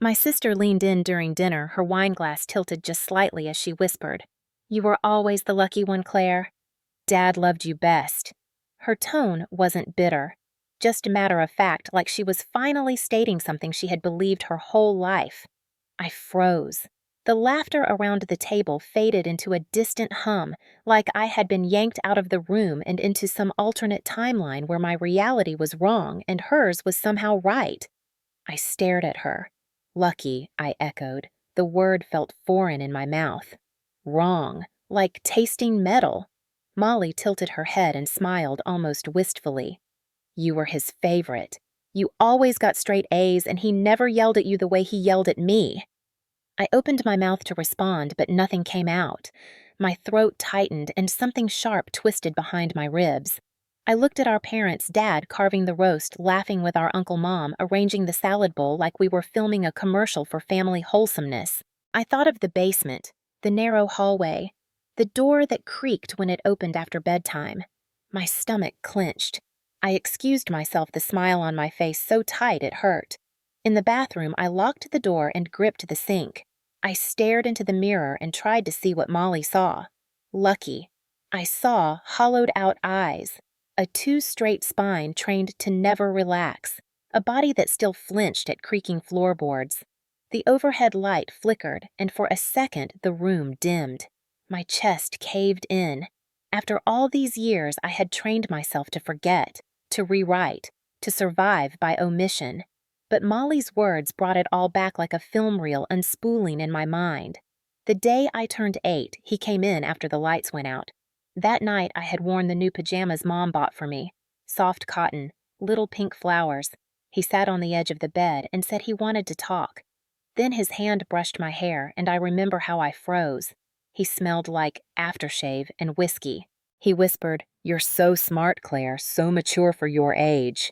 My sister leaned in during dinner, her wine glass tilted just slightly as she whispered, "You were always the lucky one, Claire. Dad loved you best." Her tone wasn't bitter, just matter of fact, like she was finally stating something she had believed her whole life. I froze. The laughter around the table faded into a distant hum, like I had been yanked out of the room and into some alternate timeline where my reality was wrong and hers was somehow right. I stared at her. Lucky, I echoed. The word felt foreign in my mouth. Wrong, like tasting metal. Molly tilted her head and smiled almost wistfully. "You were his favorite. You always got straight A's, and he never yelled at you the way he yelled at me." I opened my mouth to respond, but nothing came out. My throat tightened, and something sharp twisted behind my ribs. I looked at our parents' dad carving the roast, laughing with our Uncle Mom, arranging the salad bowl like we were filming a commercial for family wholesomeness. I thought of the basement, the narrow hallway, the door that creaked when it opened after bedtime. My stomach clenched. I excused myself, the smile on my face so tight it hurt. In the bathroom, I locked the door and gripped the sink. I stared into the mirror and tried to see what Molly saw. Lucky. I saw hollowed-out eyes, a too-straight spine trained to never relax, a body that still flinched at creaking floorboards. The overhead light flickered, and for a second the room dimmed. My chest caved in. After all these years, I had trained myself to forget, to rewrite, to survive by omission. But Molly's words brought it all back like a film reel unspooling in my mind. The day I turned 8, he came in after the lights went out. That night I had worn the new pajamas Mom bought for me. Soft cotton, little pink flowers. He sat on the edge of the bed and said he wanted to talk. Then his hand brushed my hair, and I remember how I froze. He smelled like aftershave and whiskey. He whispered, "You're so smart, Claire, so mature for your age."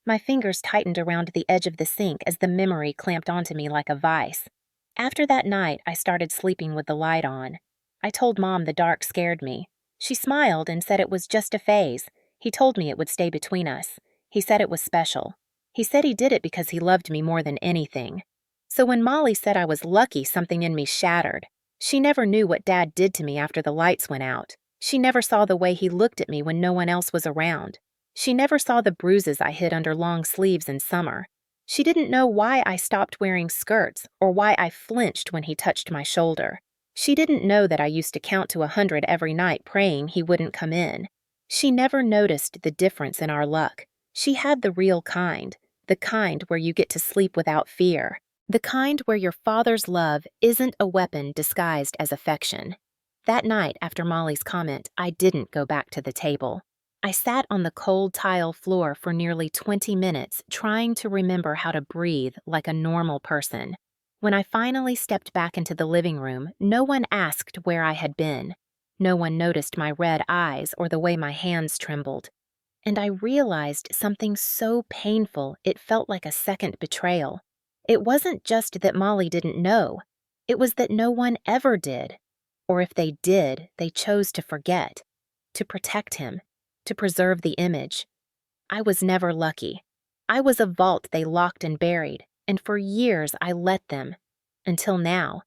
My fingers tightened around the edge of the sink as the memory clamped onto me like a vice. After that night, I started sleeping with the light on. I told Mom the dark scared me. She smiled and said it was just a phase. He told me it would stay between us. He said it was special. He said he did it because he loved me more than anything. So when Molly said I was lucky, something in me shattered. She never knew what Dad did to me after the lights went out. She never saw the way he looked at me when no one else was around. She never saw the bruises I hid under long sleeves in summer. She didn't know why I stopped wearing skirts or why I flinched when he touched my shoulder. She didn't know that I used to count to 100 every night praying he wouldn't come in. She never noticed the difference in our luck. She had the real kind, the kind where you get to sleep without fear, the kind where your father's love isn't a weapon disguised as affection. That night, after Molly's comment, I didn't go back to the table. I sat on the cold tile floor for nearly 20 minutes, trying to remember how to breathe like a normal person. When I finally stepped back into the living room, no one asked where I had been. No one noticed my red eyes or the way my hands trembled. And I realized something so painful it felt like a second betrayal. It wasn't just that Molly didn't know. It was that no one ever did. Or if they did, they chose to forget, to protect him, to preserve the image. I was never lucky. I was a vault they locked and buried, and for years I let them. Until now.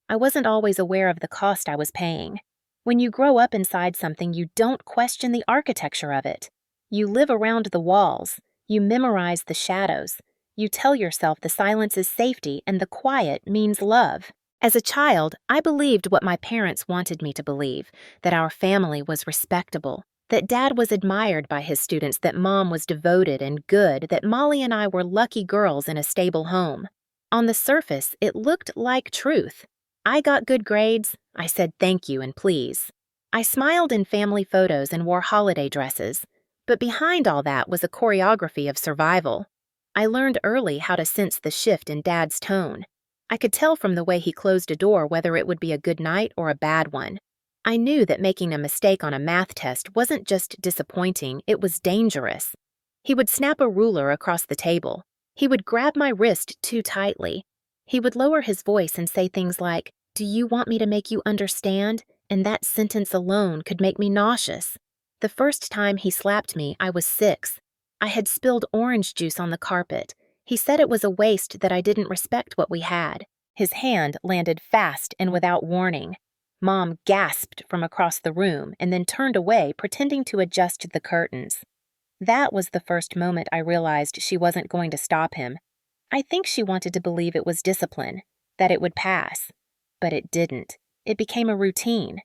I wasn't always aware of the cost I was paying. When you grow up inside something, you don't question the architecture of it. You live around the walls. You memorize the shadows. You tell yourself the silence is safety and the quiet means love. As a child, I believed what my parents wanted me to believe, that our family was respectable, that Dad was admired by his students, that Mom was devoted and good, that Molly and I were lucky girls in a stable home. On the surface, it looked like truth. I got good grades. I said thank you and please. I smiled in family photos and wore holiday dresses. But behind all that was a choreography of survival. I learned early how to sense the shift in Dad's tone. I could tell from the way he closed a door whether it would be a good night or a bad one. I knew that making a mistake on a math test wasn't just disappointing, it was dangerous. He would snap a ruler across the table. He would grab my wrist too tightly. He would lower his voice and say things like, "Do you want me to make you understand?" And that sentence alone could make me nauseous. The first time he slapped me, I was 6. I had spilled orange juice on the carpet. He said it was a waste that I didn't respect what we had. His hand landed fast and without warning. Mom gasped from across the room and then turned away, pretending to adjust the curtains. That was the first moment I realized she wasn't going to stop him. I think she wanted to believe it was discipline, that it would pass. But it didn't. It became a routine.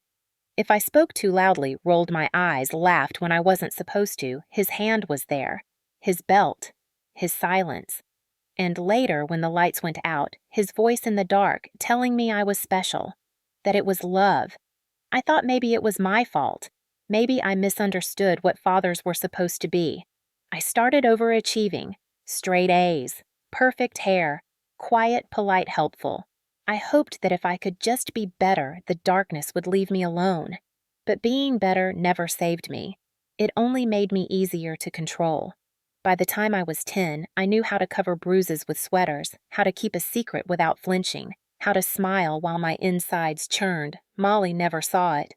If I spoke too loudly, rolled my eyes, laughed when I wasn't supposed to, his hand was there. His belt. His silence. And later, when the lights went out, his voice in the dark telling me I was special. That it was love. I thought maybe it was my fault. Maybe I misunderstood what fathers were supposed to be. I started overachieving. Straight A's. Perfect hair. Quiet, polite, helpful. I hoped that if I could just be better, the darkness would leave me alone. But being better never saved me. It only made me easier to control. By the time I was 10, I knew how to cover bruises with sweaters, how to keep a secret without flinching, how to smile while my insides churned. Molly never saw it.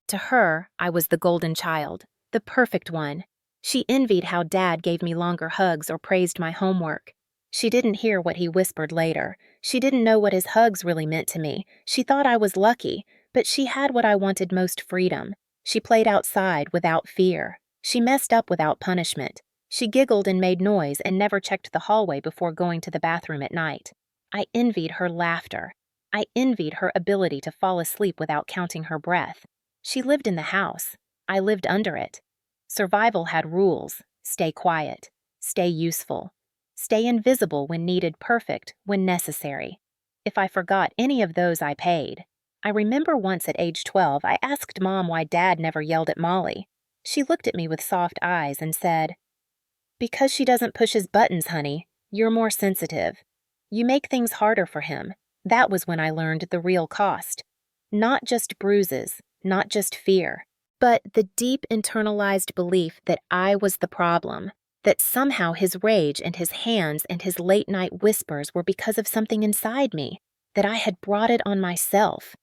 To her, I was the golden child, the perfect one. She envied how Dad gave me longer hugs or praised my homework. She didn't hear what he whispered later. She didn't know what his hugs really meant to me. She thought I was lucky, but she had what I wanted most: freedom. She played outside without fear. She messed up without punishment. She giggled and made noise and never checked the hallway before going to the bathroom at night. I envied her laughter. I envied her ability to fall asleep without counting her breath. She lived in the house. I lived under it. Survival had rules. Stay quiet. Stay useful. Stay invisible when needed, perfect when necessary. If I forgot any of those, I paid. I remember once at age 12, I asked Mom why Dad never yelled at Molly. She looked at me with soft eyes and said, "Because she doesn't push his buttons, honey. You're more sensitive. You make things harder for him." That was when I learned the real cost. Not just bruises, not just fear, but the deep internalized belief that I was the problem, that somehow his rage and his hands and his late-night whispers were because of something inside me, that I had brought it on myself.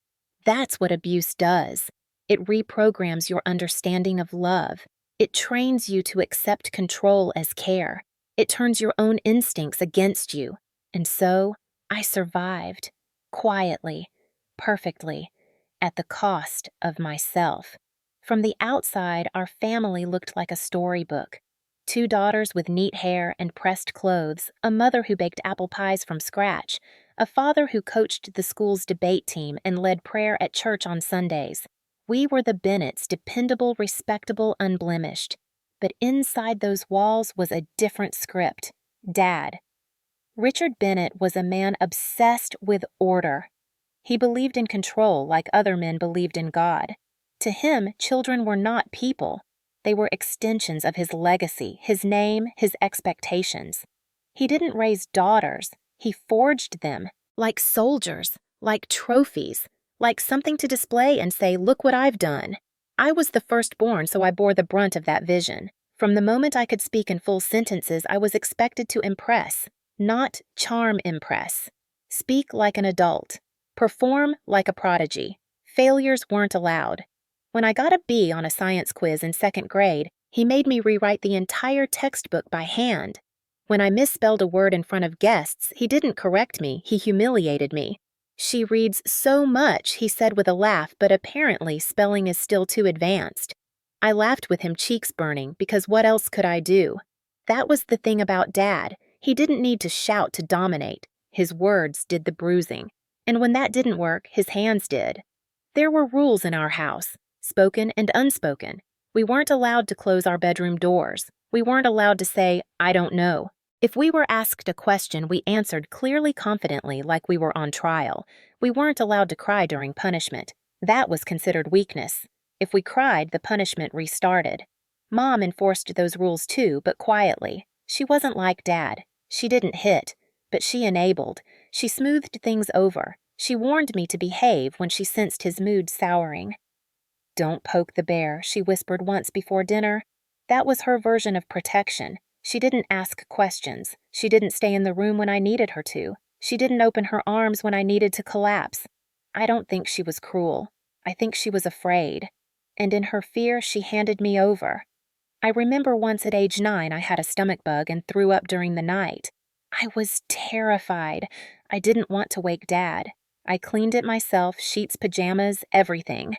That's what abuse does. It reprograms your understanding of love. It trains you to accept control as care. It turns your own instincts against you. And so, I survived. Quietly. Perfectly. At the cost of myself. From the outside, our family looked like a storybook. 2 daughters with neat hair and pressed clothes, a mother who baked apple pies from scratch, a father who coached the school's debate team and led prayer at church on Sundays. We were the Bennetts, dependable, respectable, unblemished. But inside those walls was a different script. Dad. Richard Bennett was a man obsessed with order. He believed in control like other men believed in God. To him, children were not people. They were extensions of his legacy, his name, his expectations. He didn't raise daughters. He forged them, like soldiers, like trophies, like something to display and say, "Look what I've done." I was the firstborn, so I bore the brunt of that vision. From the moment I could speak in full sentences, I was expected to impress, not charm impress. Speak like an adult. Perform like a prodigy. Failures weren't allowed. When I got a B on a science quiz in 2nd grade, he made me rewrite the entire textbook by hand. When I misspelled a word in front of guests, he didn't correct me, he humiliated me. "She reads so much," he said with a laugh, but apparently spelling is still too advanced. I laughed with him, cheeks burning, because what else could I do? That was the thing about Dad. He didn't need to shout to dominate. His words did the bruising. And when that didn't work, his hands did. There were rules in our house, spoken and unspoken. We weren't allowed to close our bedroom doors. We weren't allowed to say, "I don't know." If we were asked a question, we answered clearly, confidently, like we were on trial. We weren't allowed to cry during punishment. That was considered weakness. If we cried, the punishment restarted. Mom enforced those rules too, but quietly. She wasn't like Dad. She didn't hit, but she enabled. She smoothed things over. She warned me to behave when she sensed his mood souring. "Don't poke the bear," she whispered once before dinner. That was her version of protection. She didn't ask questions. She didn't stay in the room when I needed her to. She didn't open her arms when I needed to collapse. I don't think she was cruel. I think she was afraid. And in her fear, she handed me over. I remember once at age 9 I had a stomach bug and threw up during the night. I was terrified. I didn't want to wake Dad. I cleaned it myself, sheets, pajamas, everything.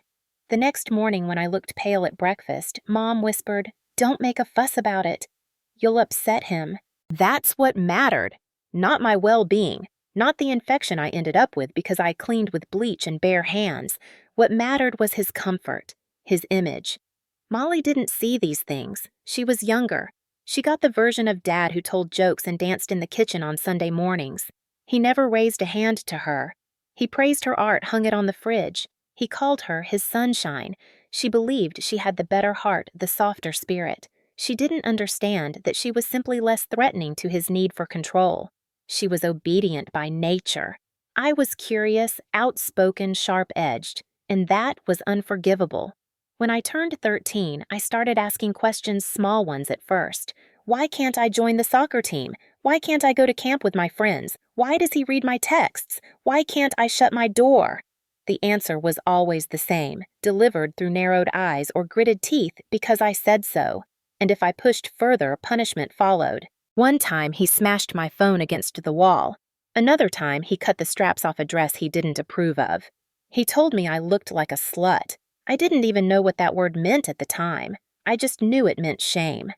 The next morning, when I looked pale at breakfast, Mom whispered, "Don't make a fuss about it. You'll upset him." That's what mattered. Not my well-being. Not the infection I ended up with because I cleaned with bleach and bare hands. What mattered was his comfort, his image. Molly didn't see these things. She was younger. She got the version of Dad who told jokes and danced in the kitchen on Sunday mornings. He never raised a hand to her. He praised her art, hung it on the fridge. He called her his sunshine. She believed she had the better heart, the softer spirit. She didn't understand that she was simply less threatening to his need for control. She was obedient by nature. I was curious, outspoken, sharp-edged, and that was unforgivable. When I turned 13, I started asking questions, small ones at first. Why can't I join the soccer team? Why can't I go to camp with my friends? Why does he read my texts? Why can't I shut my door? The answer was always the same, delivered through narrowed eyes or gritted teeth because I said so. And if I pushed further, punishment followed. One time, he smashed my phone against the wall. Another time, he cut the straps off a dress he didn't approve of. He told me I looked like a slut. I didn't even know what that word meant at the time. I just knew it meant shame.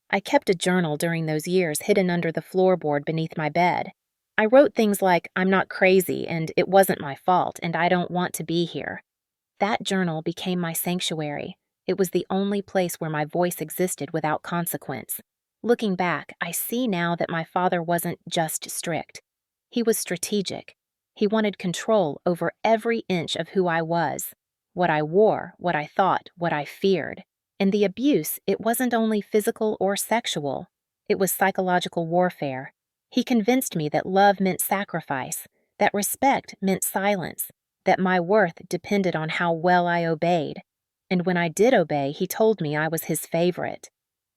I kept a journal during those years hidden under the floorboard beneath my bed. I wrote things like, "I'm not crazy, and it wasn't my fault, and I don't want to be here." That journal became my sanctuary. It was the only place where my voice existed without consequence. Looking back, I see now that my father wasn't just strict. He was strategic. He wanted control over every inch of who I was, what I wore, what I thought, what I feared. And the abuse, it wasn't only physical or sexual. It was psychological warfare. He convinced me that love meant sacrifice, that respect meant silence, that my worth depended on how well I obeyed. And when I did obey, he told me I was his favorite.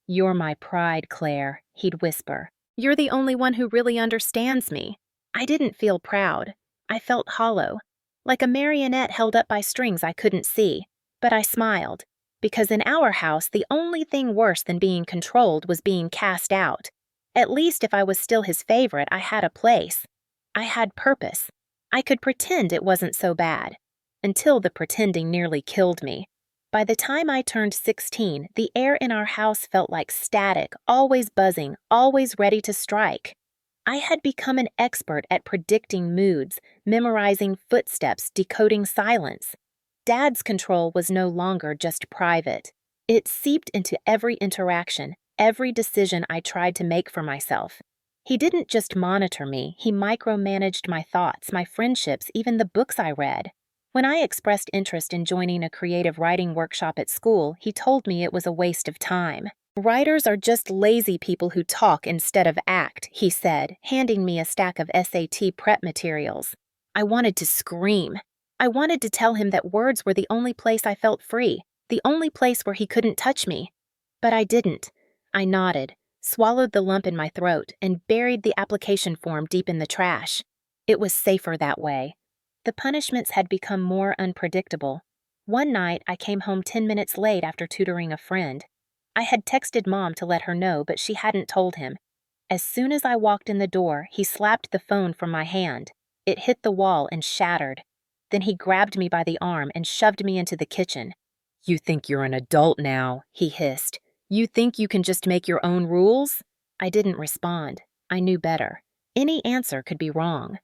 "You're my pride, Claire," he'd whisper. "You're the only one who really understands me." I didn't feel proud. I felt hollow, like a marionette held up by strings I couldn't see. But I smiled, because in our house, the only thing worse than being controlled was being cast out. At least if I was still his favorite, I had a place. I had purpose. I could pretend it wasn't so bad, until the pretending nearly killed me. By the time I turned 16, the air in our house felt like static, always buzzing, always ready to strike. I had become an expert at predicting moods, memorizing footsteps, decoding silence. Dad's control was no longer just private. It seeped into every interaction, every decision I tried to make for myself. He didn't just monitor me, he micromanaged my thoughts, my friendships, even the books I read. When I expressed interest in joining a creative writing workshop at school, he told me it was a waste of time. "Writers are just lazy people who talk instead of act," he said, handing me a stack of SAT prep materials. I wanted to scream. I wanted to tell him that words were the only place I felt free, the only place where he couldn't touch me. But I didn't. I nodded, swallowed the lump in my throat, and buried the application form deep in the trash. It was safer that way. The punishments had become more unpredictable. One night, I came home 10 minutes late after tutoring a friend. I had texted Mom to let her know, but she hadn't told him. As soon as I walked in the door, he slapped the phone from my hand. It hit the wall and shattered. Then he grabbed me by the arm and shoved me into the kitchen. "You think you're an adult now," he hissed. "You think you can just make your own rules?" I didn't respond. I knew better. Any answer could be wrong.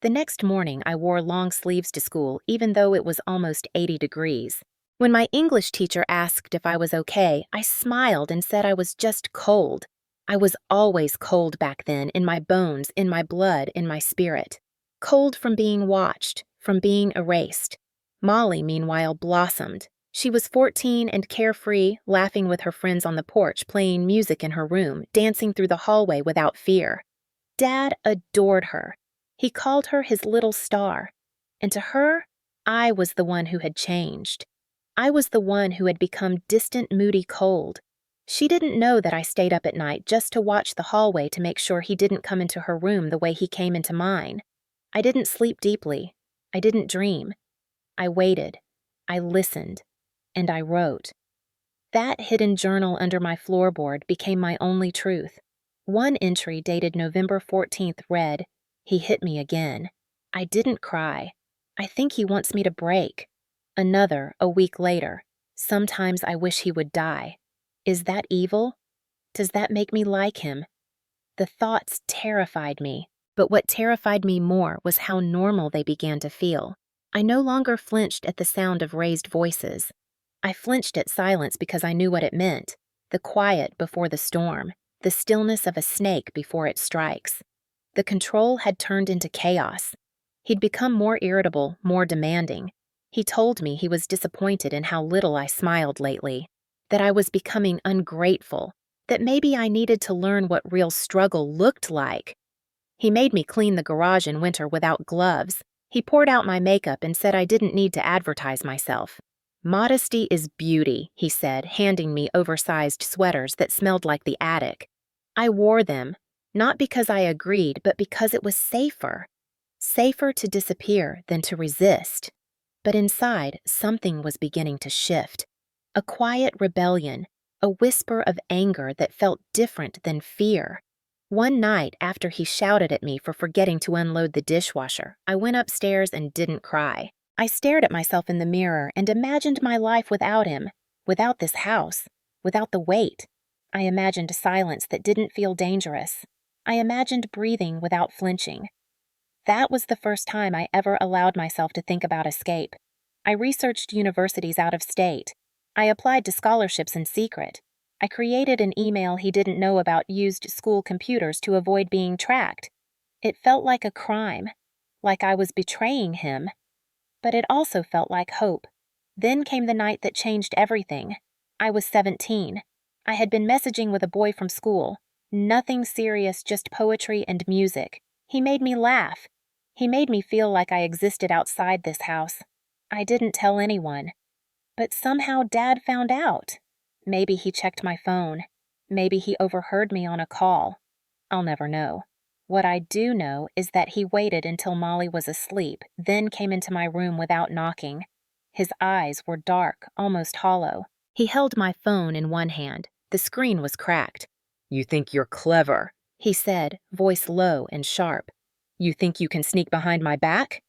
The next morning, I wore long sleeves to school, even though it was almost 80 degrees. When my English teacher asked if I was okay, I smiled and said I was just cold. I was always cold back then, in my bones, in my blood, in my spirit. Cold from being watched, from being erased. Molly, meanwhile, blossomed. She was 14 and carefree, laughing with her friends on the porch, playing music in her room, dancing through the hallway without fear. Dad adored her. He called her his little star. And to her, I was the one who had changed. I was the one who had become distant, moody, cold. She didn't know that I stayed up at night just to watch the hallway to make sure he didn't come into her room the way he came into mine. I didn't sleep deeply. I didn't dream. I waited. I listened. And I wrote. That hidden journal under my floorboard became my only truth. One entry dated November 14th read, "He hit me again. I didn't cry. I think he wants me to break." Another, a week later, "Sometimes I wish he would die. Is that evil? Does that make me like him?" The thoughts terrified me, but what terrified me more was how normal they began to feel. I no longer flinched at the sound of raised voices. I flinched at silence because I knew what it meant: the quiet before the storm, the stillness of a snake before it strikes. The control had turned into chaos. He'd become more irritable, more demanding. He told me he was disappointed in how little I smiled lately, that I was becoming ungrateful, that maybe I needed to learn what real struggle looked like. He made me clean the garage in winter without gloves. He poured out my makeup and said I didn't need to advertise myself. "Modesty is beauty," he said, handing me oversized sweaters that smelled like the attic. I wore them, not because I agreed, but because it was safer. Safer to disappear than to resist. But inside, something was beginning to shift. A quiet rebellion, a whisper of anger that felt different than fear. One night, after he shouted at me for forgetting to unload the dishwasher, I went upstairs and didn't cry. I stared at myself in the mirror and imagined my life without him, without this house, without the weight. I imagined silence that didn't feel dangerous. I imagined breathing without flinching. That was the first time I ever allowed myself to think about escape. I researched universities out of state. I applied to scholarships in secret. I created an email he didn't know about used school computers to avoid being tracked. It felt like a crime, like I was betraying him. But it also felt like hope. Then came the night that changed everything. I was 17. I had been messaging with a boy from school. Nothing serious, just poetry and music. He made me laugh. He made me feel like I existed outside this house. I didn't tell anyone. But somehow Dad found out. Maybe he checked my phone. Maybe he overheard me on a call. I'll never know. What I do know is that he waited until Molly was asleep, then came into my room without knocking. His eyes were dark, almost hollow. He held my phone in one hand. The screen was cracked. "You think you're clever," he said, voice low and sharp. "You think you can sneak behind my back?"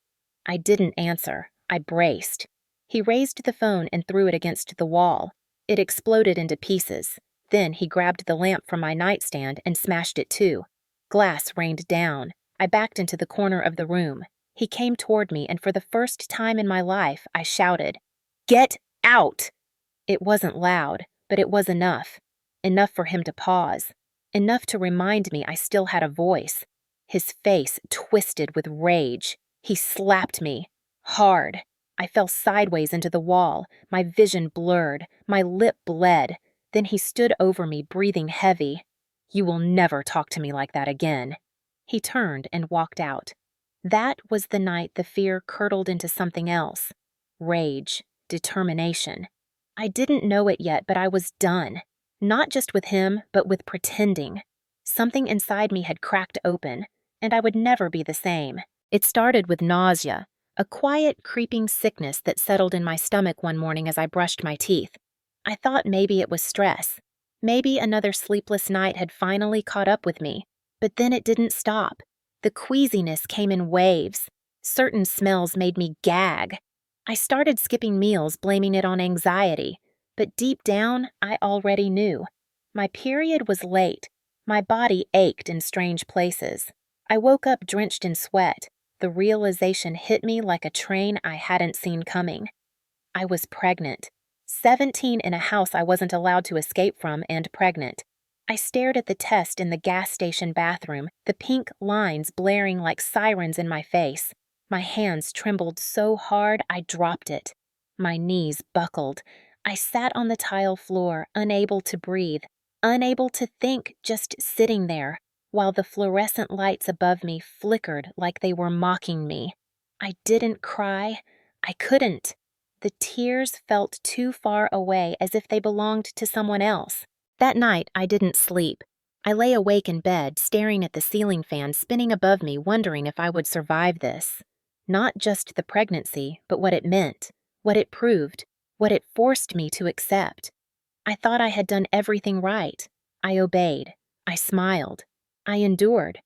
I didn't answer. I braced. He raised the phone and threw it against the wall. It exploded into pieces. Then he grabbed the lamp from my nightstand and smashed it too. Glass rained down. I backed into the corner of the room. He came toward me, and for the first time in my life, I shouted, "Get out!" It wasn't loud, but it was enough. Enough for him to pause. Enough to remind me I still had a voice. His face twisted with rage. He slapped me. Hard. I fell sideways into the wall. My vision blurred. My lip bled. Then he stood over me, breathing heavy. "You will never talk to me like that again." He turned and walked out. That was the night the fear curdled into something else. Rage. Determination. I didn't know it yet, but I was done. Not just with him, but with pretending. Something inside me had cracked open, and I would never be the same. It started with nausea, a quiet, creeping sickness that settled in my stomach one morning as I brushed my teeth. I thought maybe it was stress. Maybe another sleepless night had finally caught up with me. But then it didn't stop. The queasiness came in waves. Certain smells made me gag. I started skipping meals, blaming it on anxiety. But deep down, I already knew. My period was late. My body ached in strange places. I woke up drenched in sweat. The realization hit me like a train I hadn't seen coming. I was pregnant. 17 in a house I wasn't allowed to escape from, and pregnant. I stared at the test in the gas station bathroom, the pink lines blaring like sirens in my face. My hands trembled so hard I dropped it. My knees buckled. I sat on the tile floor, unable to breathe, unable to think, just sitting there, while the fluorescent lights above me flickered like they were mocking me. I didn't cry. I couldn't. The tears felt too far away, as if they belonged to someone else. That night, I didn't sleep. I lay awake in bed, staring at the ceiling fan spinning above me, wondering if I would survive this. Not just the pregnancy, but what it meant, what it proved, what it forced me to accept. I thought I had done everything right. I obeyed. I smiled. I endured.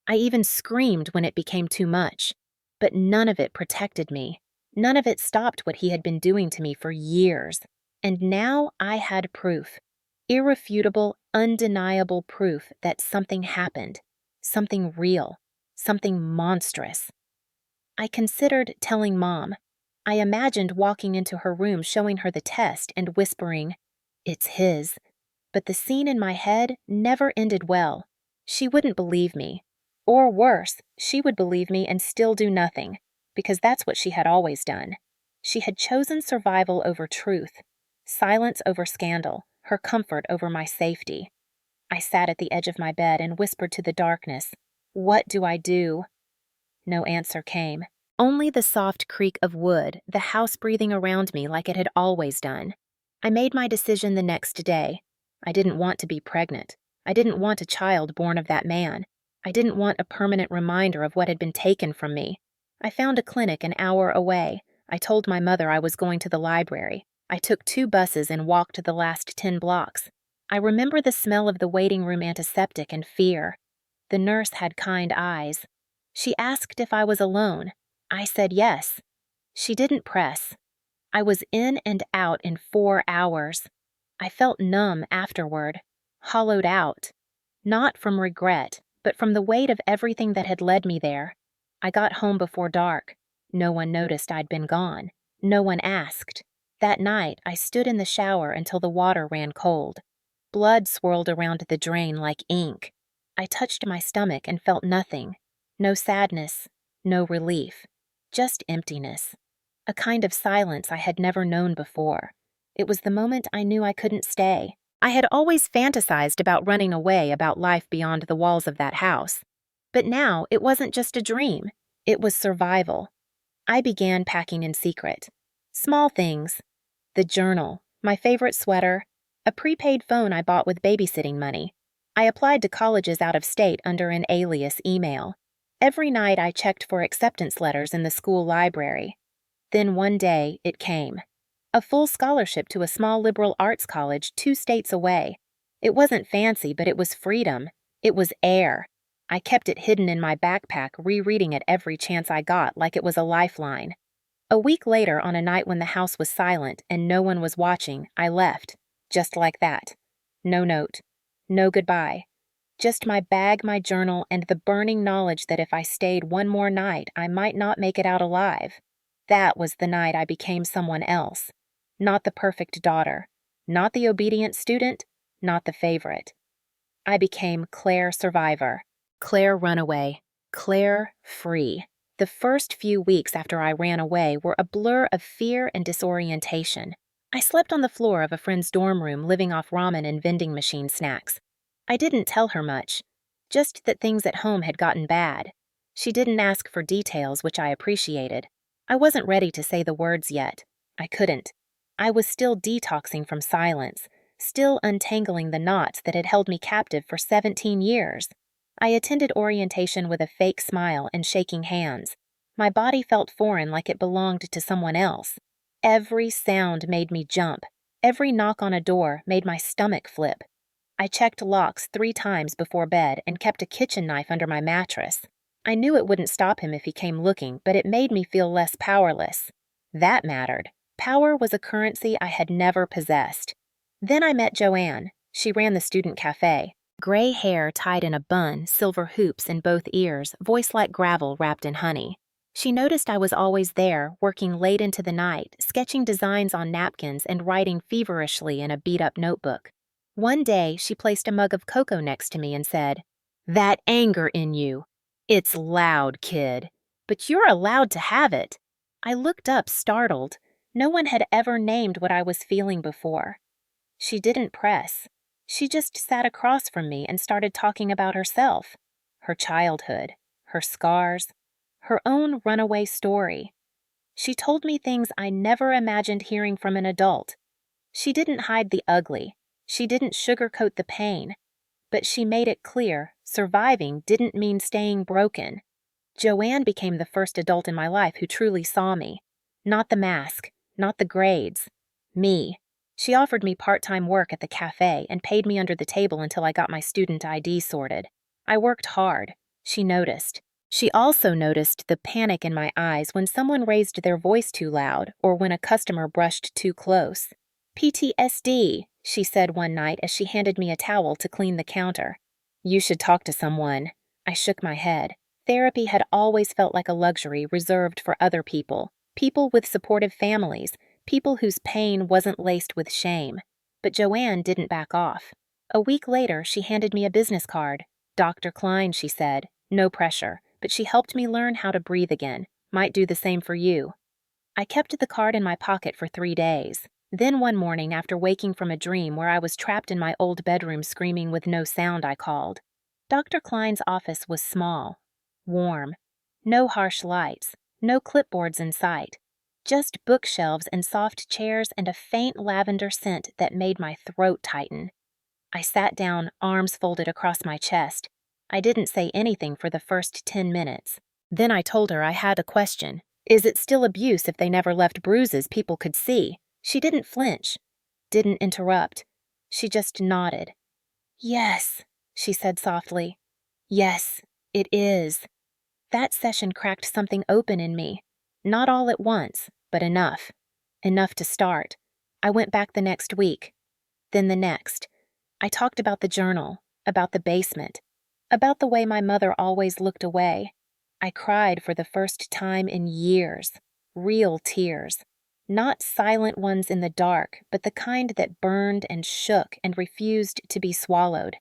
I even screamed when it became too much. But none of it protected me. None of it stopped what he had been doing to me for years. And now I had proof. Irrefutable, undeniable proof that something happened. Something real. Something monstrous. I considered telling Mom. I imagined walking into her room, showing her the test, and whispering, "It's his." But the scene in my head never ended well. She wouldn't believe me. Or worse, she would believe me and still do nothing, because that's what she had always done. She had chosen survival over truth, silence over scandal, her comfort over my safety. I sat at the edge of my bed and whispered to the darkness, "What do I do?" No answer came. Only the soft creak of wood, the house breathing around me like it had always done. I made my decision the next day. I didn't want to be pregnant. I didn't want a child born of that man. I didn't want a permanent reminder of what had been taken from me. I found a clinic an hour away. I told my mother I was going to the library. I took 2 buses and walked the last 10 blocks. I remember the smell of the waiting room antiseptic and fear. The nurse had kind eyes. She asked if I was alone. I said yes. She didn't press. I was in and out in 4 hours. I felt numb afterward, hollowed out. Not from regret, but from the weight of everything that had led me there. I got home before dark. No one noticed I'd been gone. No one asked. That night, I stood in the shower until the water ran cold. Blood swirled around the drain like ink. I touched my stomach and felt nothing. No sadness, no relief, just emptiness. A kind of silence I had never known before. It was the moment I knew I couldn't stay. I had always fantasized about running away, about life beyond the walls of that house. But now it wasn't just a dream. It was survival. I began packing in secret. Small things. The journal, my favorite sweater, a prepaid phone I bought with babysitting money. I applied to colleges out of state under an alias email. Every night I checked for acceptance letters in the school library. Then one day it came. A full scholarship to a small liberal arts college 2 states away. It wasn't fancy, but it was freedom. It was air. I kept it hidden in my backpack, rereading it every chance I got like it was a lifeline. A week later, on a night when the house was silent and no one was watching, I left. Just like that. No note. No goodbye. Just my bag, my journal, and the burning knowledge that if I stayed one more night, I might not make it out alive. That was the night I became someone else. Not the perfect daughter. Not the obedient student. Not the favorite. I became Claire Survivor. Claire Runaway. Claire Free. The first few weeks after I ran away were a blur of fear and disorientation. I slept on the floor of a friend's dorm room, living off ramen and vending machine snacks. I didn't tell her much, just that things at home had gotten bad. She didn't ask for details, which I appreciated. I wasn't ready to say the words yet. I couldn't. I was still detoxing from silence, still untangling the knots that had held me captive for 17 years. I attended orientation with a fake smile and shaking hands. My body felt foreign, like it belonged to someone else. Every sound made me jump. Every knock on a door made my stomach flip. I checked locks 3 times before bed and kept a kitchen knife under my mattress. I knew it wouldn't stop him if he came looking, but it made me feel less powerless. That mattered. Power was a currency I had never possessed. Then I met Joanne. She ran the student cafe. Gray hair tied in a bun, silver hoops in both ears, voice like gravel wrapped in honey. She noticed I was always there, working late into the night, sketching designs on napkins and writing feverishly in a beat-up notebook. One day, she placed a mug of cocoa next to me and said, "That anger in you. It's loud, kid. But you're allowed to have it." I looked up, startled. No one had ever named what I was feeling before. She didn't press. She just sat across from me and started talking about herself, her childhood, her scars, her own runaway story. She told me things I never imagined hearing from an adult. She didn't hide the ugly. She didn't sugarcoat the pain. But she made it clear surviving didn't mean staying broken. Joanne became the first adult in my life who truly saw me. Not the mask, not the grades. Me. She offered me part-time work at the cafe and paid me under the table until I got my student ID sorted. I worked hard. She noticed. She also noticed the panic in my eyes when someone raised their voice too loud or when a customer brushed too close. PTSD, she said one night as she handed me a towel to clean the counter. You should talk to someone. I shook my head. Therapy had always felt like a luxury reserved for other people, people with supportive families, people whose pain wasn't laced with shame. But Joanne didn't back off. A week later, she handed me a business card. Dr. Klein, she said. No pressure, but she helped me learn how to breathe again. Might do the same for you. I kept the card in my pocket for 3 days. Then one morning, after waking from a dream where I was trapped in my old bedroom screaming with no sound, I called. Dr. Klein's office was small, warm, no harsh lights, no clipboards in sight, just bookshelves and soft chairs and a faint lavender scent that made my throat tighten. I sat down, arms folded across my chest. I didn't say anything for the first 10 minutes. Then I told her I had a question. Is it still abuse if they never left bruises people could see? She didn't flinch, didn't interrupt. She just nodded. Yes, she said softly. Yes, it is. That session cracked something open in me. Not all at once, but enough. Enough to start. I went back the next week. Then the next. I talked about the journal, about the basement, about the way my mother always looked away. I cried for the first time in years. Real tears. Not silent ones in the dark, but the kind that burned and shook and refused to be swallowed.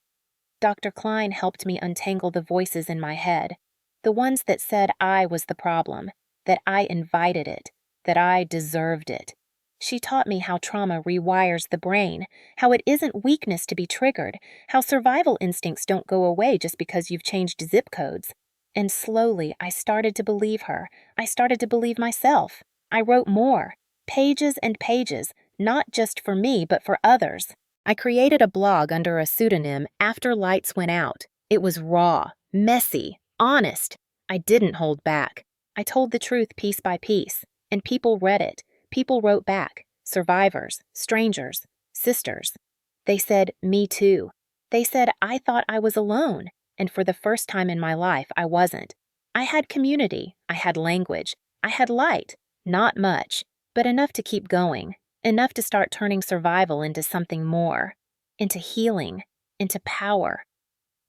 Dr. Klein helped me untangle the voices in my head, the ones that said I was the problem, that I invited it, that I deserved it. She taught me how trauma rewires the brain, how it isn't weakness to be triggered, how survival instincts don't go away just because you've changed zip codes. And slowly, I started to believe her. I started to believe myself. I wrote more. Pages and pages, not just for me, but for others. I created a blog under a pseudonym after lights went out. It was raw, messy, honest. I didn't hold back. I told the truth piece by piece, and people read it. People wrote back. Survivors, strangers, sisters. They said, me too. They said I thought I was alone, and for the first time in my life, I wasn't. I had community. I had language. I had light. Not much, but enough to keep going, enough to start turning survival into something more, into healing, into power.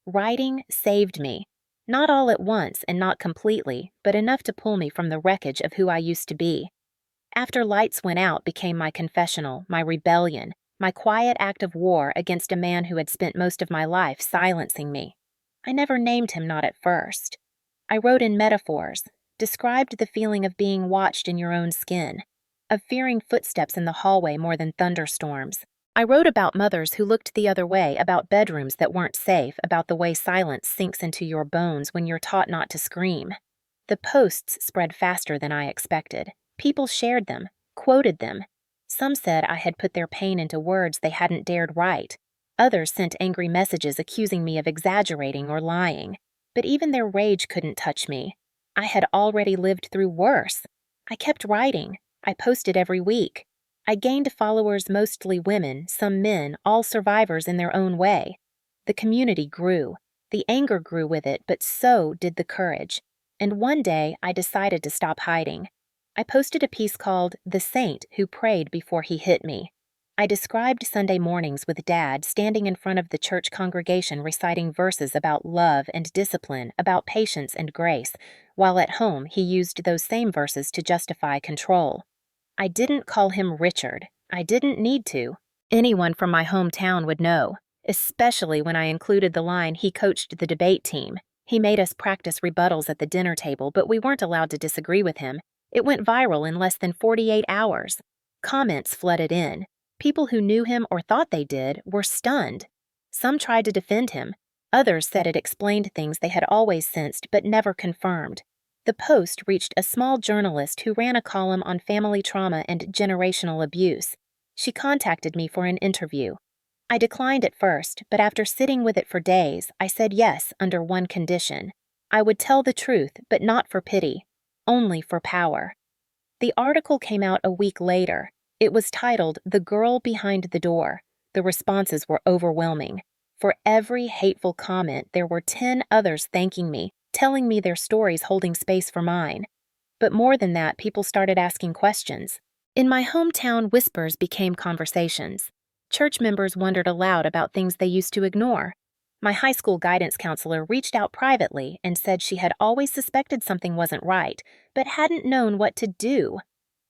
Writing saved me, not all at once and not completely, but enough to pull me from the wreckage of who I used to be. After lights went out became my confessional, my rebellion, my quiet act of war against a man who had spent most of my life silencing me. I never named him, not at first. I wrote in metaphors, described the feeling of being watched in your own skin, of fearing footsteps in the hallway more than thunderstorms. I wrote about mothers who looked the other way, about bedrooms that weren't safe, about the way silence sinks into your bones when you're taught not to scream. The posts spread faster than I expected. People shared them, quoted them. Some said I had put their pain into words they hadn't dared write. Others sent angry messages accusing me of exaggerating or lying. But even their rage couldn't touch me. I had already lived through worse. I kept writing. I posted every week. I gained followers, mostly women, some men, all survivors in their own way. The community grew. The anger grew with it, but so did the courage. And one day, I decided to stop hiding. I posted a piece called The Saint Who Prayed Before He Hit Me. I described Sunday mornings with Dad standing in front of the church congregation reciting verses about love and discipline, about patience and grace, while at home he used those same verses to justify control. I didn't call him Richard. I didn't need to. Anyone from my hometown would know, especially when I included the line he coached the debate team. He made us practice rebuttals at the dinner table, but we weren't allowed to disagree with him. It went viral in less than 48 hours. Comments flooded in. People who knew him or thought they did were stunned. Some tried to defend him. Others said it explained things they had always sensed but never confirmed. The Post reached a small journalist who ran a column on family trauma and generational abuse. She contacted me for an interview. I declined at first, but after sitting with it for days, I said yes under one condition. I would tell the truth, but not for pity, only for power. The article came out a week later. It was titled The Girl Behind the Door. The responses were overwhelming. For every hateful comment, there were 10 others thanking me, telling me their stories holding space for mine. But more than that, people started asking questions. In my hometown, whispers became conversations. Church members wondered aloud about things they used to ignore. My high school guidance counselor reached out privately and said she had always suspected something wasn't right, but hadn't known what to do.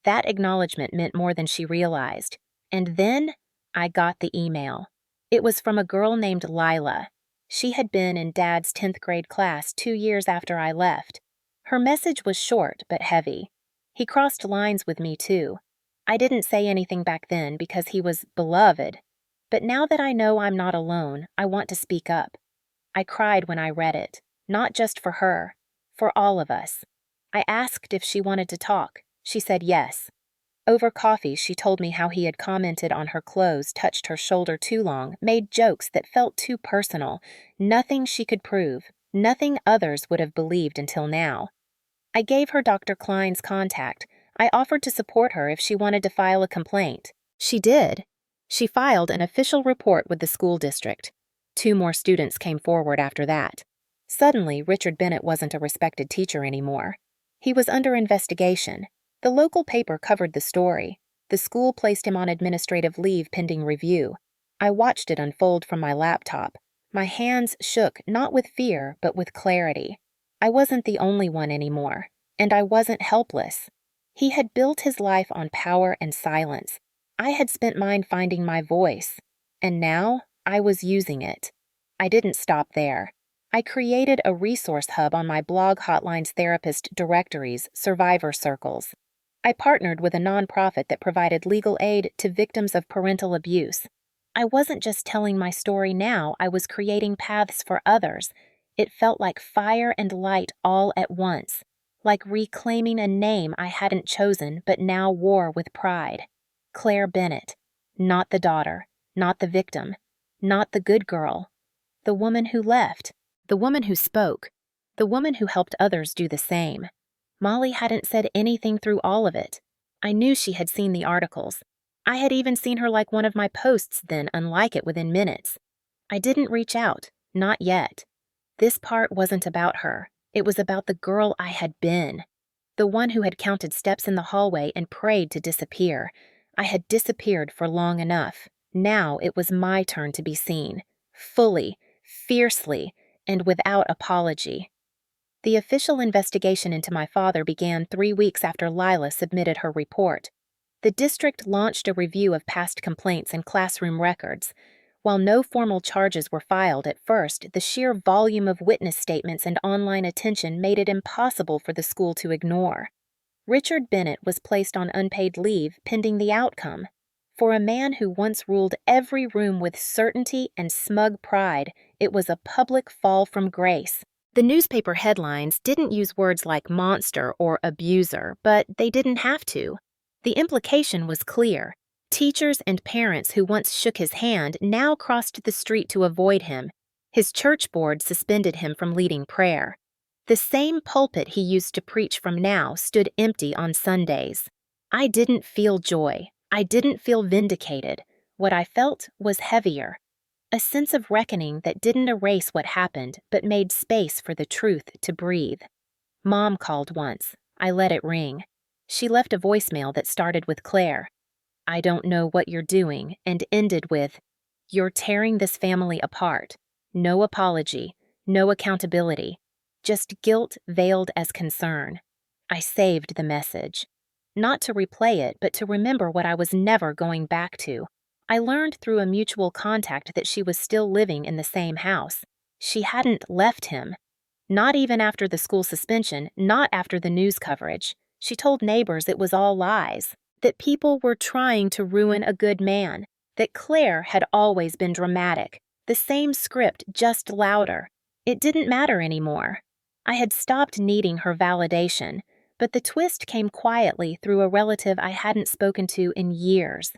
That acknowledgement meant more than she realized. And then I got the email. It was from a girl named Lila. She had been in Dad's 10th grade class 2 years after I left. Her message was short but heavy. He crossed lines with me too. I didn't say anything back then because he was beloved. But now that I know I'm not alone, I want to speak up. I cried when I read it, not just for her, for all of us. I asked if she wanted to talk. She said yes. Over coffee, she told me how he had commented on her clothes touched her shoulder too long, made jokes that felt too personal, nothing she could prove, nothing others would have believed until now. I gave her Dr. Klein's contact. I offered to support her if she wanted to file a complaint. She did. She filed an official report with the school district. 2 more students came forward after that. Suddenly, Richard Bennett wasn't a respected teacher anymore. He was under investigation. The local paper covered the story. The school placed him on administrative leave pending review. I watched it unfold from my laptop. My hands shook not with fear, but with clarity. I wasn't the only one anymore, and I wasn't helpless. He had built his life on power and silence. I had spent mine finding my voice, and now I was using it. I didn't stop there. I created a resource hub on my blog Hotline's therapist directories, survivor circles. I partnered with a nonprofit that provided legal aid to victims of parental abuse. I wasn't just telling my story now, I was creating paths for others. It felt like fire and light all at once, like reclaiming a name I hadn't chosen but now wore with pride. Claire Bennett. Not the daughter, not the victim, not the good girl. The woman who left, the woman who spoke, the woman who helped others do the same. Molly hadn't said anything through all of it. I knew she had seen the articles. I had even seen her like one of my posts, then unlike it within minutes. I didn't reach out, not yet. This part wasn't about her. It was about the girl I had been. The one who had counted steps in the hallway and prayed to disappear. I had disappeared for long enough. Now it was my turn to be seen. Fully, fiercely, and without apology. The official investigation into my father began 3 weeks after Lila submitted her report. The district launched a review of past complaints and classroom records. While no formal charges were filed at first, the sheer volume of witness statements and online attention made it impossible for the school to ignore. Richard Bennett was placed on unpaid leave pending the outcome. For a man who once ruled every room with certainty and smug pride, it was a public fall from grace. The newspaper headlines didn't use words like monster or abuser, but they didn't have to. The implication was clear. Teachers and parents who once shook his hand now crossed the street to avoid him. His church board suspended him from leading prayer. The same pulpit he used to preach from now stood empty on Sundays. I didn't feel joy. I didn't feel vindicated. What I felt was heavier. A sense of reckoning that didn't erase what happened, but made space for the truth to breathe. Mom called once. I let it ring. She left a voicemail that started with Claire. I don't know what you're doing, and ended with, you're tearing this family apart. No apology, no accountability, just guilt veiled as concern. I saved the message. Not to replay it, but to remember what I was never going back to. I learned through a mutual contact that she was still living in the same house. She hadn't left him. Not even after the school suspension, not after the news coverage. She told neighbors it was all lies, that people were trying to ruin a good man, that Claire had always been dramatic, the same script, just louder. It didn't matter anymore. I had stopped needing her validation, but the twist came quietly through a relative I hadn't spoken to in years.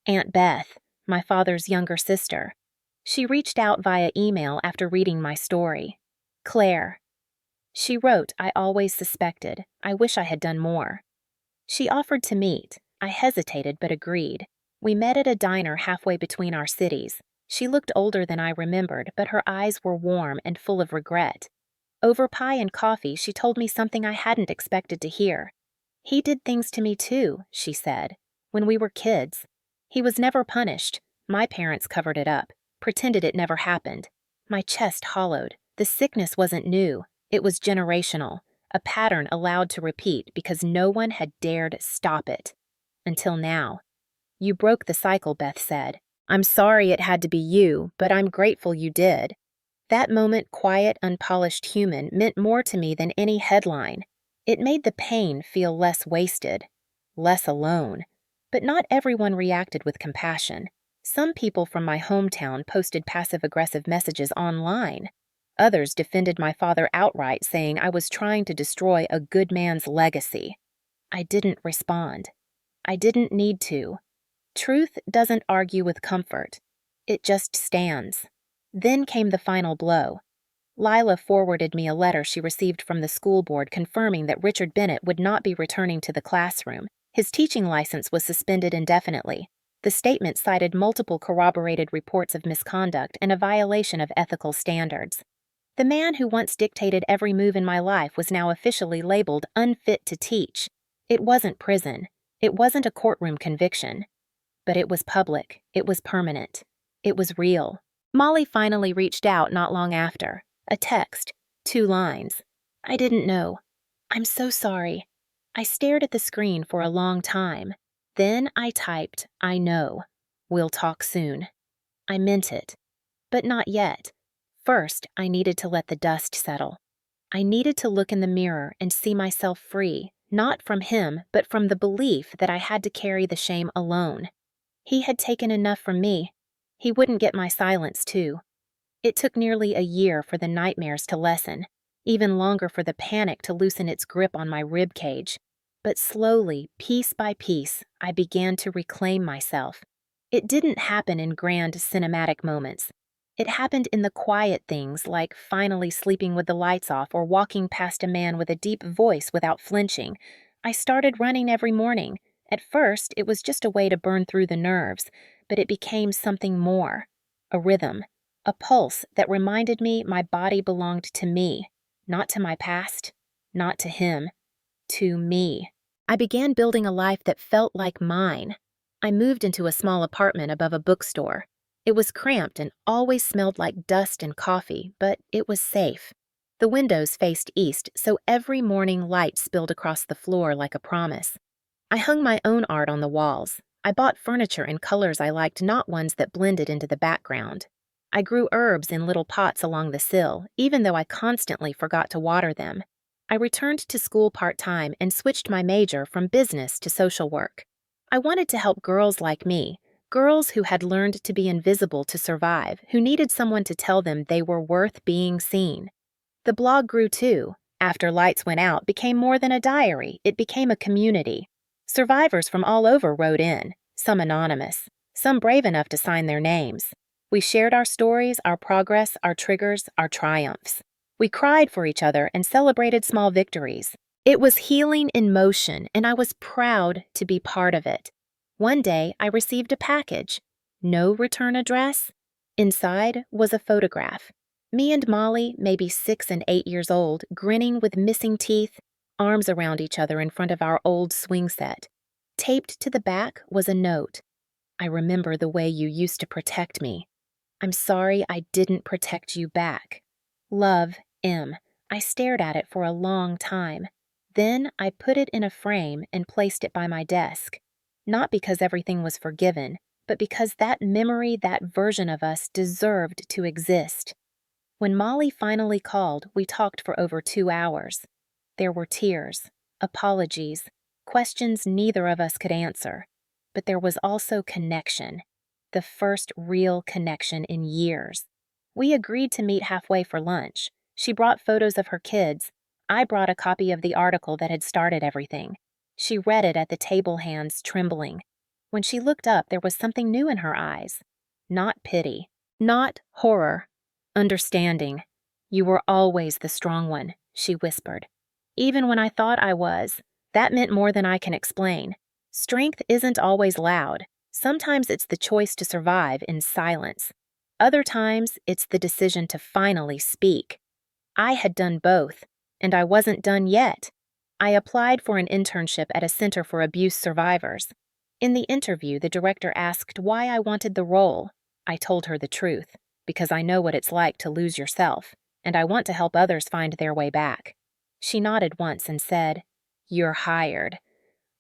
Aunt Beth, my father's younger sister. She reached out via email after reading my story. Claire. She wrote, I always suspected. I wish I had done more. She offered to meet. I hesitated but agreed. We met at a diner halfway between our cities. She looked older than I remembered, but her eyes were warm and full of regret. Over pie and coffee, she told me something I hadn't expected to hear. "He did things to me too," she said, "when we were kids. He was never punished. My parents covered it up, pretended it never happened." My chest hollowed. The sickness wasn't new. It was generational, a pattern allowed to repeat because no one had dared stop it. Until now. "You broke the cycle," Beth said. "I'm sorry it had to be you, but I'm grateful you did." That moment, quiet, unpolished human, meant more to me than any headline. It made the pain feel less wasted, less alone. But not everyone reacted with compassion. Some people from my hometown posted passive-aggressive messages online. Others defended my father outright, saying I was trying to destroy a good man's legacy. I didn't respond. I didn't need to. Truth doesn't argue with comfort. It just stands. Then came the final blow. Lila forwarded me a letter she received from the school board confirming that Richard Bennett would not be returning to the classroom. His teaching license was suspended indefinitely. The statement cited multiple corroborated reports of misconduct and a violation of ethical standards. The man who once dictated every move in my life was now officially labeled unfit to teach. It wasn't prison. It wasn't a courtroom conviction. But it was public. It was permanent. It was real. Molly finally reached out not long after. A text. 2 lines. "I didn't know. I'm so sorry." I stared at the screen for a long time. Then I typed, "I know. We'll talk soon." I meant it. But not yet. First, I needed to let the dust settle. I needed to look in the mirror and see myself free, not from him, but from the belief that I had to carry the shame alone. He had taken enough from me. He wouldn't get my silence, too. It took nearly a year for the nightmares to lessen, even longer for the panic to loosen its grip on my rib cage. But slowly, piece by piece, I began to reclaim myself. It didn't happen in grand cinematic moments. It happened in the quiet things like finally sleeping with the lights off or walking past a man with a deep voice without flinching. I started running every morning. At first, it was just a way to burn through the nerves, but it became something more. A rhythm. A pulse that reminded me my body belonged to me, not to my past, not to him, to me. I began building a life that felt like mine. I moved into a small apartment above a bookstore. It was cramped and always smelled like dust and coffee, but it was safe. The windows faced east, so every morning light spilled across the floor like a promise. I hung my own art on the walls. I bought furniture in colors I liked, not ones that blended into the background. I grew herbs in little pots along the sill, even though I constantly forgot to water them. I returned to school part-time and switched my major from business to social work. I wanted to help girls like me, girls who had learned to be invisible to survive, who needed someone to tell them they were worth being seen. The blog grew too. After lights went out, became more than a diary. It became a community. Survivors from all over wrote in, some anonymous, some brave enough to sign their names. We shared our stories, our progress, our triggers, our triumphs. We cried for each other and celebrated small victories. It was healing in motion, and I was proud to be part of it. One day, I received a package. No return address. Inside was a photograph. Me and Molly, maybe 6 and 8 years old, grinning with missing teeth, arms around each other in front of our old swing set. Taped to the back was a note. "I remember the way you used to protect me. I'm sorry I didn't protect you back. Love, M." I stared at it for a long time. Then I put it in a frame and placed it by my desk. Not because everything was forgiven, but because that memory, that version of us, deserved to exist. When Molly finally called, we talked for over 2 hours. There were tears, apologies, questions neither of us could answer. But there was also connection. The first real connection in years. We agreed to meet halfway for lunch. She brought photos of her kids. I brought a copy of the article that had started everything. She read it at the table, hands trembling. When she looked up, there was something new in her eyes. Not pity. Not horror. Understanding. "You were always the strong one," she whispered. "Even when I thought I was. That meant more than I can explain. Strength isn't always loud. Sometimes it's the choice to survive in silence. Other times, it's the decision to finally speak. I had done both, and I wasn't done yet. I applied for an internship at a center for abuse survivors. In the interview, the director asked why I wanted the role. I told her the truth, because I know what it's like to lose yourself, and I want to help others find their way back. She nodded once and said, "You're hired."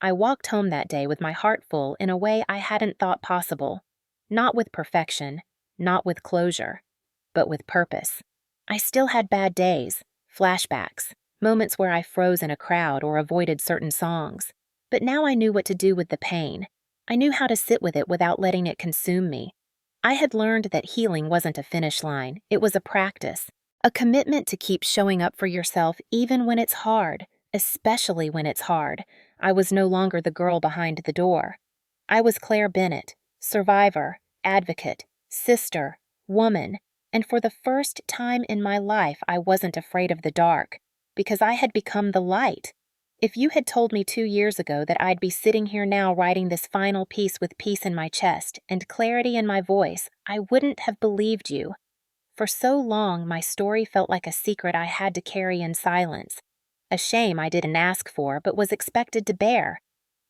I walked home that day with my heart full in a way I hadn't thought possible. Not with perfection, not with closure, but with purpose. I still had bad days, flashbacks, moments where I froze in a crowd or avoided certain songs. But now I knew what to do with the pain. I knew how to sit with it without letting it consume me. I had learned that healing wasn't a finish line, it was a practice. A commitment to keep showing up for yourself even when it's hard, especially when it's hard. I was no longer the girl behind the door. I was Claire Bennett, survivor, advocate, sister, woman, and for the first time in my life I wasn't afraid of the dark, because I had become the light. If you had told me 2 years ago that I'd be sitting here now writing this final piece with peace in my chest and clarity in my voice, I wouldn't have believed you. For so long, my story felt like a secret I had to carry in silence, a shame I didn't ask for but was expected to bear.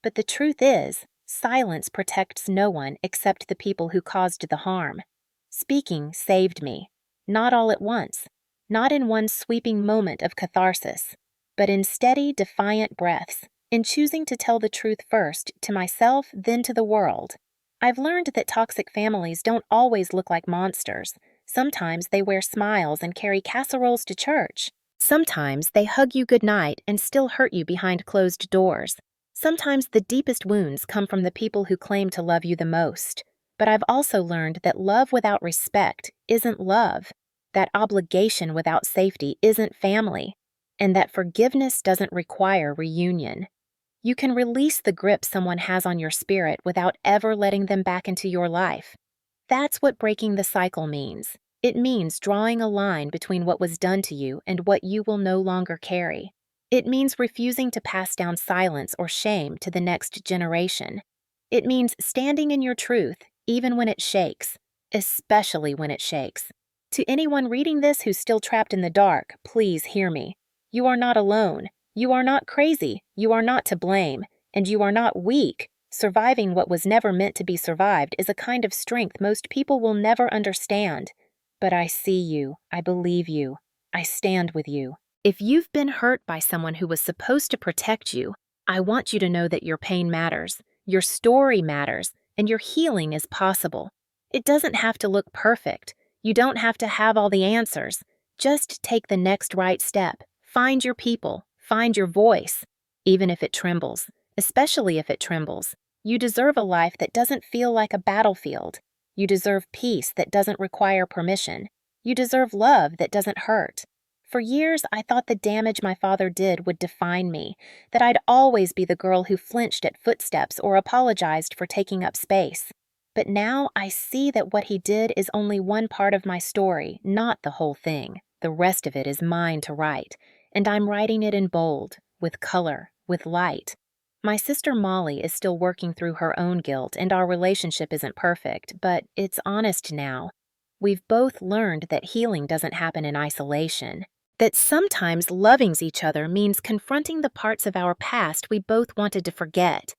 But the truth is, silence protects no one except the people who caused the harm. Speaking saved me, not all at once, not in one sweeping moment of catharsis, but in steady, defiant breaths, in choosing to tell the truth first to myself, then to the world. I've learned that toxic families don't always look like monsters. Sometimes they wear smiles and carry casseroles to church. Sometimes they hug you goodnight and still hurt you behind closed doors. Sometimes the deepest wounds come from the people who claim to love you the most. But I've also learned that love without respect isn't love, that obligation without safety isn't family, and that forgiveness doesn't require reunion. You can release the grip someone has on your spirit without ever letting them back into your life. That's what breaking the cycle means. It means drawing a line between what was done to you and what you will no longer carry. It means refusing to pass down silence or shame to the next generation. It means standing in your truth, even when it shakes, especially when it shakes. To anyone reading this who's still trapped in the dark, please hear me. You are not alone. You are not crazy. You are not to blame. And you are not weak. Surviving what was never meant to be survived is a kind of strength most people will never understand. But I see you. I believe you. I stand with you. If you've been hurt by someone who was supposed to protect you, I want you to know that your pain matters, your story matters, and your healing is possible. It doesn't have to look perfect. You don't have to have all the answers. Just take the next right step. Find your people. Find your voice. Even if it trembles, especially if it trembles. You deserve a life that doesn't feel like a battlefield. You deserve peace that doesn't require permission. You deserve love that doesn't hurt. For years, I thought the damage my father did would define me, that I'd always be the girl who flinched at footsteps or apologized for taking up space. But now I see that what he did is only one part of my story, not the whole thing. The rest of it is mine to write, and I'm writing it in bold, with color, with light. My sister Molly is still working through her own guilt, and our relationship isn't perfect, but it's honest now. We've both learned that healing doesn't happen in isolation. That sometimes loving each other means confronting the parts of our past we both wanted to forget.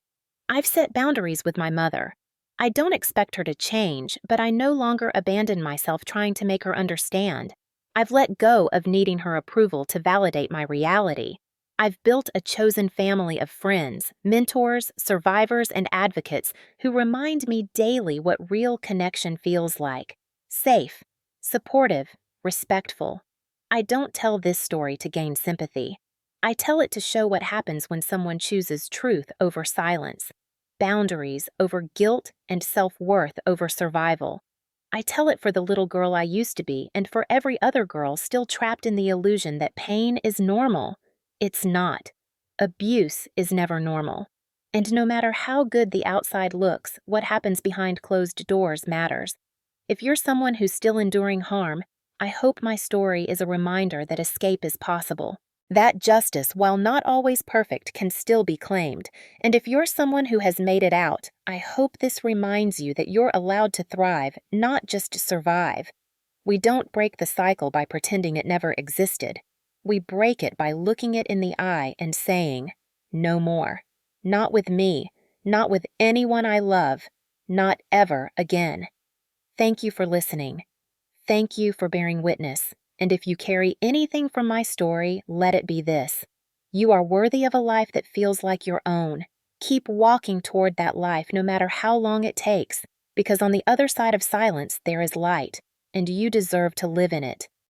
I've set boundaries with my mother. I don't expect her to change, but I no longer abandon myself trying to make her understand. I've let go of needing her approval to validate my reality. I've built a chosen family of friends, mentors, survivors, and advocates who remind me daily what real connection feels like. Safe, supportive, respectful. I don't tell this story to gain sympathy. I tell it to show what happens when someone chooses truth over silence, boundaries over guilt, and self-worth over survival. I tell it for the little girl I used to be and for every other girl still trapped in the illusion that pain is normal. It's not. Abuse is never normal. And no matter how good the outside looks, what happens behind closed doors matters. If you're someone who's still enduring harm, I hope my story is a reminder that escape is possible. That justice, while not always perfect, can still be claimed. And if you're someone who has made it out, I hope this reminds you that you're allowed to thrive, not just survive. We don't break the cycle by pretending it never existed. We break it by looking it in the eye and saying, "No more. Not with me. Not with anyone I love. Not ever again." Thank you for listening. Thank you for bearing witness. And if you carry anything from my story, let it be this: you are worthy of a life that feels like your own. Keep walking toward that life no matter how long it takes, because on the other side of silence there is light, and you deserve to live in it.